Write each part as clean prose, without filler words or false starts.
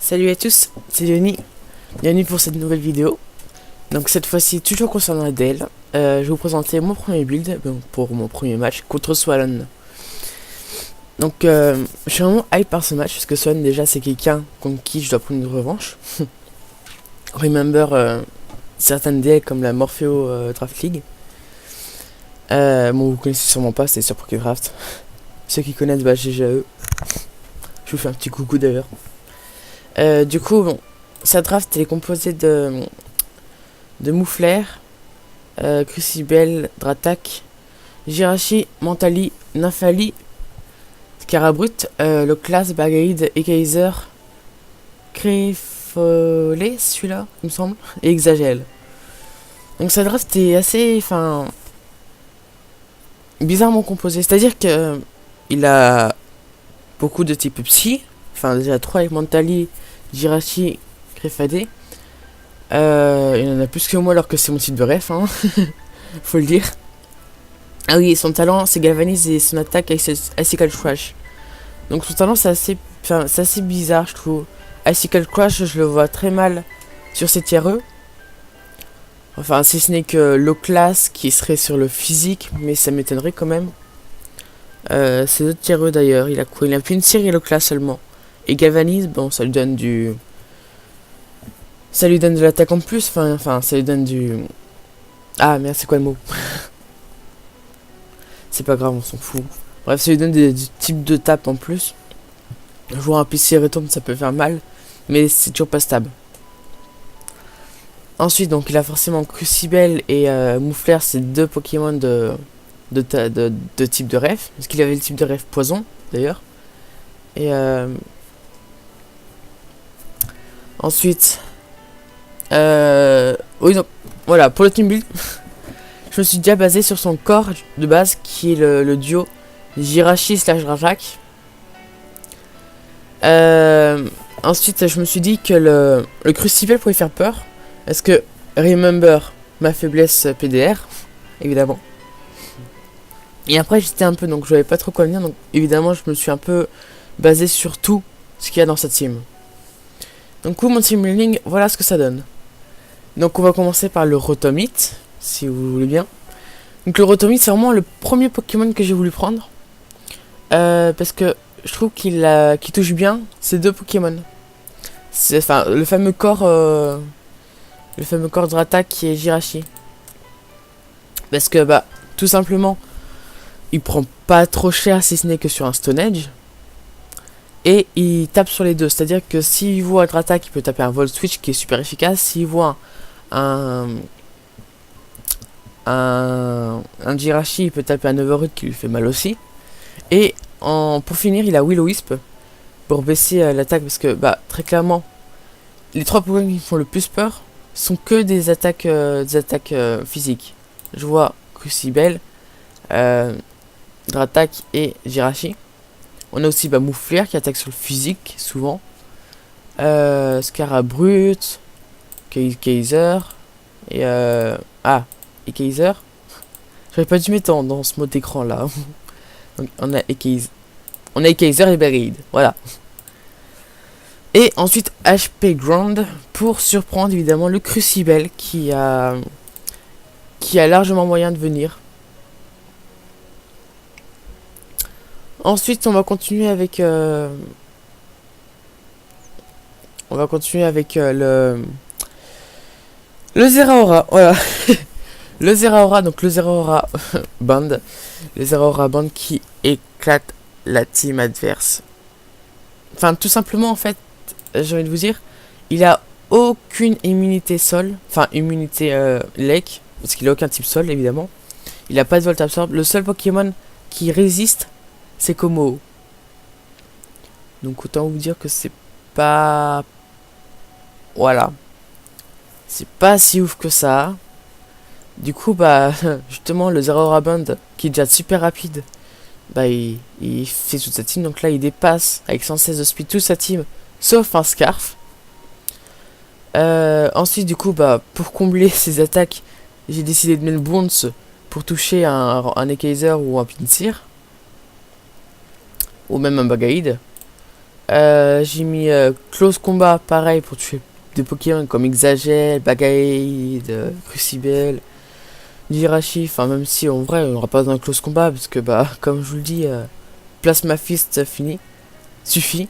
Salut à tous, c'est Denis, bienvenue pour cette nouvelle vidéo. Donc cette fois-ci, toujours concernant Adele, je vais vous présenter mon premier build pour mon premier match contre Swan. Donc je suis vraiment hype par ce match, parce que Swan déjà c'est quelqu'un contre qui je dois prendre une revanche. Remember certaines DL comme la Morpheo Draft League. Bon, vous connaissez sûrement pas, c'est sur PokéDraft. Ceux qui connaissent, bah GG à eux. Je vous fais un petit coucou d'ailleurs. Du coup, bon, sa draft elle est composée de Mouflair, Crucibel, Dratak, Jirachi, Mentali, Nymphali, Scarabrut, Loclas, Bagaïd, Ekaiser, Créfolé, celui-là, il me semble, et Exagel. Donc sa draft est assez, bizarrement composée. C'est-à-dire que il a beaucoup de types psy, déjà 3 avec Mentali, Jirachi, Créfadé. Il en a plus que moi alors que c'est mon type de ref, hein. Faut le dire. Ah oui, son talent c'est Galvanise et son attaque avec Icicle Crash. Donc son talent c'est assez bizarre je trouve. Icicle Crash je le vois très mal sur ses tiers E. Enfin si ce n'est que low class qui serait sur le physique, mais ça m'étonnerait quand même. C'est d'autres tiers E d'ailleurs, il a quoi? Il a plus une série low class seulement. Et Galvanise, bon ça lui donne du... Ça lui donne de l'attaque en plus, ça lui donne du... Ah merde, c'est quoi le mot? C'est pas grave, on s'en fout. Bref, ça lui donne du type de tape en plus. Jouer un PC retombe, ça peut faire mal, mais c'est toujours pas stable. Ensuite, donc il a forcément Crucibel et Mouflair, c'est deux Pokémon de type de ref. Parce qu'il avait le type de ref poison, d'ailleurs. Et ensuite... oui, donc voilà, pour le team build, je me suis déjà basé sur son corps de base qui est le duo Jirachi / Dratak. Ensuite, je me suis dit que le Crucibel pouvait faire peur. Parce que, remember, ma faiblesse PDR, évidemment. Et après, j'étais un peu, donc je savais pas trop quoi venir. Donc, évidemment, je me suis un peu basé sur tout ce qu'il y a dans cette team. Donc, mon team building, voilà ce que ça donne. Donc on va commencer par le Rotomite, si vous voulez bien. Donc le Rotomite c'est vraiment le premier Pokémon que j'ai voulu prendre. Parce que je trouve qu'il touche bien ces deux Pokémon. Le fameux corps Dratak qui est Jirachi. Parce que tout simplement, il prend pas trop cher si ce n'est que sur un Stone Edge. Et il tape sur les deux, c'est-à-dire que s'il voit Dratak, il peut taper un Volt Switch qui est super efficace. S'il voit un Jirachi, il peut taper un Overroot qui lui fait mal aussi. Et pour finir, il a Will-O-Wisp pour baisser l'attaque, parce que très clairement, les trois Pokémon qui font le plus peur sont que des attaques physiques. Je vois Crucibel, Dratak et Jirachi. On a aussi Mouflair qui attaque sur le physique souvent. Scarabrut, Kaiser et Kaiser. J'aurais pas dû mettre dans ce mode d'écran là. Donc on a Kaiser et Bagaïd, voilà. Et ensuite HP Ground pour surprendre évidemment le Crucibel qui a largement moyen de venir. Ensuite on va continuer avec le Zeraora, voilà. Le Zeraora, donc le Zeraora Band. Le Zeraora Band qui éclate la team adverse. Tout simplement, en fait, j'ai envie de vous dire, il a aucune immunité sol. Immunité lek, parce qu'il a aucun type sol, évidemment. Il a pas de Volt Absorb. Le seul Pokémon qui résiste, c'est Como. Donc autant vous dire que c'est pas... Voilà. C'est pas si ouf que ça. Du coup, justement, le Zeraora Band, qui est déjà super rapide, il fait toute sa team. Donc là, il dépasse avec 116 de speed toute sa team, sauf un Scarf. Ensuite, du coup, pour combler ses attaques, j'ai décidé de mettre Bounce pour toucher un Ekaiser ou un Pinsir. Ou même un Bagaïd. J'ai mis Close Combat, pareil, pour tuer des Pokémon comme Exagel, Bagaïd, Crucibel, Jirachi. Enfin, même si en vrai, on n'aura pas besoin de Close Combat, parce que, bah, comme je vous le dis, Plasma Fist fini, suffit.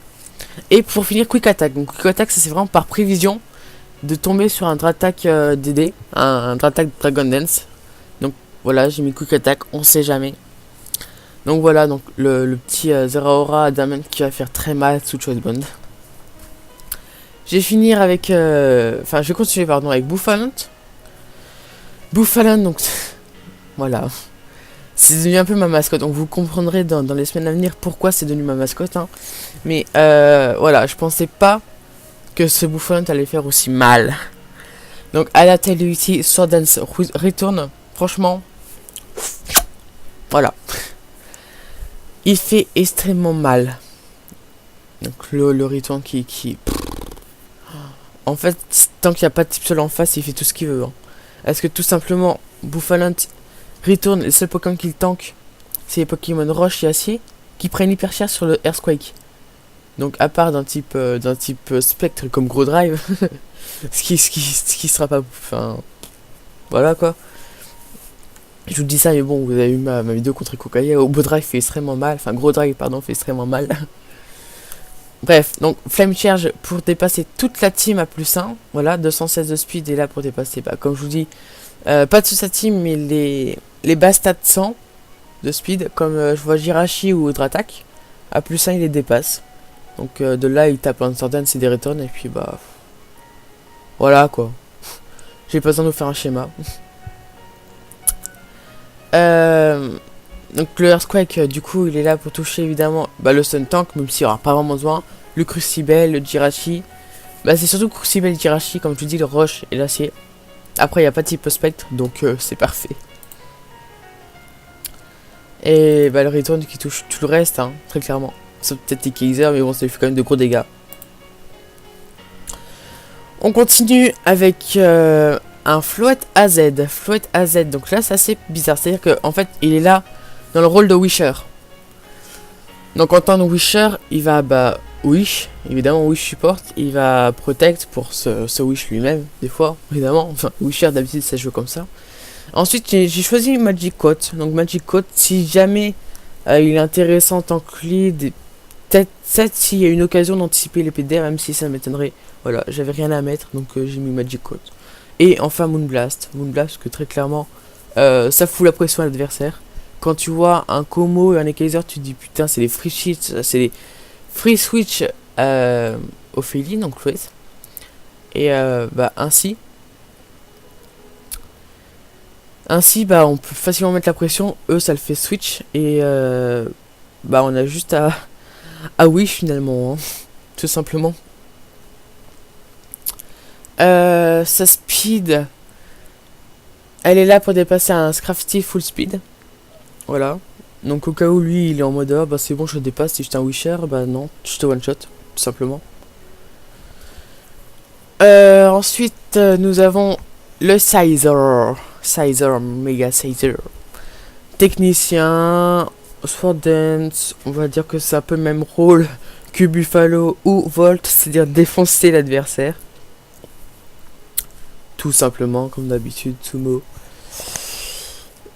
Et pour finir, Quick Attack. Donc, Quick Attack, ça c'est vraiment par prévision de tomber sur un Dratak DD, un Dratak Dragon Dance. Donc, voilà, j'ai mis Quick Attack, on sait jamais. Donc voilà, donc le petit Zeraora Diamond qui va faire très mal sous Choice Bond. Je vais finir avec... Enfin, je vais continuer, pardon, avec Bouffalant. Bouffalant, donc... voilà. C'est devenu un peu ma mascotte. Donc vous comprendrez dans les semaines à venir pourquoi c'est devenu ma mascotte. Hein. Mais voilà, je pensais pas que ce Bouffalant allait faire aussi mal. Donc à la télé ici, Sword Dance Return. Franchement... voilà. Il fait extrêmement mal. Donc le Return qui... En fait, tant qu'il n'y a pas de type seul en face, il fait tout ce qu'il veut. Hein. Est-ce que tout simplement, Bouffalant Return, les seuls Pokémon qu'il tank, c'est les Pokémon Roche et Acier, qui prennent hyper cher sur le Earthquake. Donc à part d'un type Spectre comme Gros Drive, ce qui sera pas... Enfin... Voilà quoi. Je vous dis ça, mais bon, vous avez eu ma vidéo contre Kokaya. Gros Drive fait extrêmement mal. Enfin, Gros Drive, pardon, fait extrêmement mal. Bref, donc Flame Charge pour dépasser toute la team à plus 1. Voilà, 216 de speed est là pour dépasser, bah, comme je vous dis, pas de sa team, mais les bas stats 100 de speed, comme je vois Jirachi ou Dratak. À plus 1, il les dépasse. Donc de là, il tape un certain, c'est des returns, et puis bah... voilà quoi. J'ai pas besoin de vous faire un schéma. Donc le Earthquake, du coup, il est là pour toucher évidemment bah, le Stun Tank, même s'il n'y aura pas vraiment besoin. Le Crucibel, le Jirachi. Bah, c'est surtout Crucibel et Jirachi, comme je vous dis, le Roche et l'Acier. Après, il n'y a pas de type Spectre, donc c'est parfait. Et bah, le Return qui touche tout le reste, hein, très clairement. Sauf peut-être les Kaiser, mais bon, ça lui fait quand même de gros dégâts. On continue avec un Float AZ. Float AZ, donc là, c'est assez bizarre. C'est-à-dire qu'en fait, il est là dans le rôle de Wisher. Donc en tant que Wisher, il va bah Wish, évidemment Wish support, il va Protect pour ce Wish lui-même, des fois, évidemment. Enfin, Wisher d'habitude ça joue comme ça. Ensuite j'ai choisi Magic Coat. Donc Magic Coat, si jamais il est intéressant en tant que lead, peut-être s'il y a une occasion d'anticiper les PDR, même si ça m'étonnerait. Voilà, j'avais rien à mettre, donc j'ai mis Magic Coat. Et enfin Moonblast. Moonblast, que très clairement, ça fout la pression à l'adversaire. Quand tu vois un Como et un Ekaiser, tu te dis putain, c'est les free sheets, c'est les free switch Ophélie, donc Chloé. Et bah ainsi, bah on peut facilement mettre la pression. Eux, ça le fait switch et bah on a juste à wish finalement, hein, tout simplement. Sa speed, elle est là pour dépasser un Scrafty full speed. Voilà. Donc au cas où lui il est en mode ah bah c'est bon je te dépasse, si j'étais un wisher, bah non, je te one shot, tout simplement. Ensuite nous avons le Sizer, méga Sizer. Technicien, Sword Dance, on va dire que c'est un peu le même rôle que Buffalo ou Volt, c'est-à-dire défoncer l'adversaire. Tout simplement, comme d'habitude, Sumo.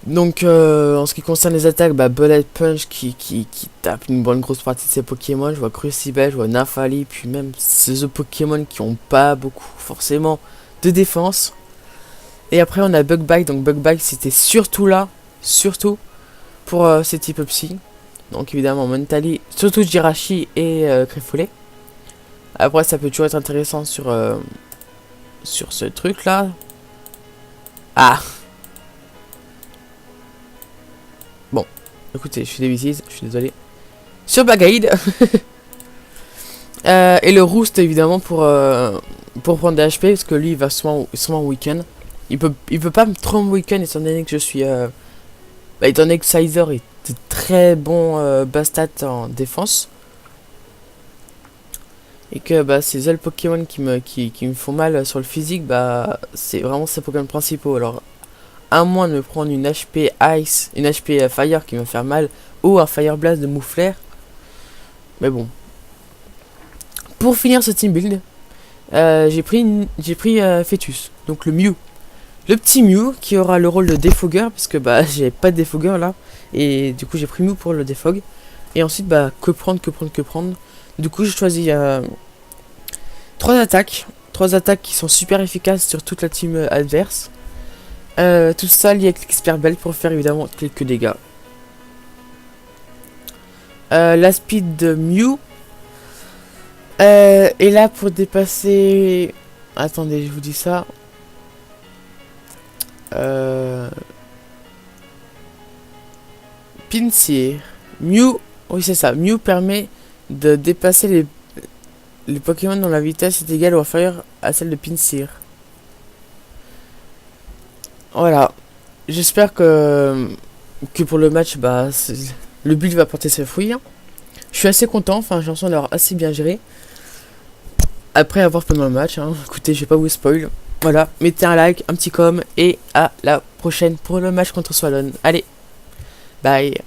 Donc en ce qui concerne les attaques, bah, Bullet Punch qui tape une bonne grosse partie de ses Pokémon. Je vois Crucibel, je vois Nafali, puis même ces autres Pokémon qui ont pas beaucoup forcément de défense. Et après on a Bug Bite, donc Bug Bite c'était surtout là, surtout pour ces types psy. Donc évidemment Mentally, surtout Jirachi et Créfollet. Après ça peut toujours être intéressant sur ce truc là. Ah! Bon, écoutez, je fais des bêtises, je suis désolé. Sur Bagaïd. Et le Roost évidemment pour prendre des HP, parce que lui il va souvent week-end. Il peut pas trop me week-end étant donné que je suis bah, étant donné que Sizer est de très bon bastat en défense. Et que bah ces seuls Pokémon qui me font mal sur le physique, bah c'est vraiment ces Pokémon principaux. Alors à moins de me prendre une HP Ice, une HP Fire qui va me faire mal, ou un Fire Blast de Mouflair. Mais bon. pour finir ce team build, j'ai pris Fetus, donc le Mew. Le petit Mew qui aura le rôle de défogueur, parce que bah j'ai pas de défogueur là. Et du coup j'ai pris Mew pour le défog. Et ensuite bah que prendre. Du coup j'ai choisi 3 attaques. 3 attaques qui sont super efficaces sur toute la team adverse. Tout ça lié avec l'expert belt pour faire évidemment quelques dégâts. La speed de Mew est là pour dépasser... Attendez, je vous dis ça. Pinsir. Mew, oui c'est ça. Mew permet de dépasser les Pokémon dont la vitesse est égale ou inférieure à celle de Pinsir. Voilà. J'espère que pour le match, bah, le build va porter ses fruits. Hein. Je suis assez content, enfin j'ai l'impression d'avoir assez bien géré. Après avoir pendant le match, hein. Écoutez, je vais pas vous spoil. Voilà, mettez un like, un petit com, et à la prochaine pour le match contre Swallow. Allez, bye.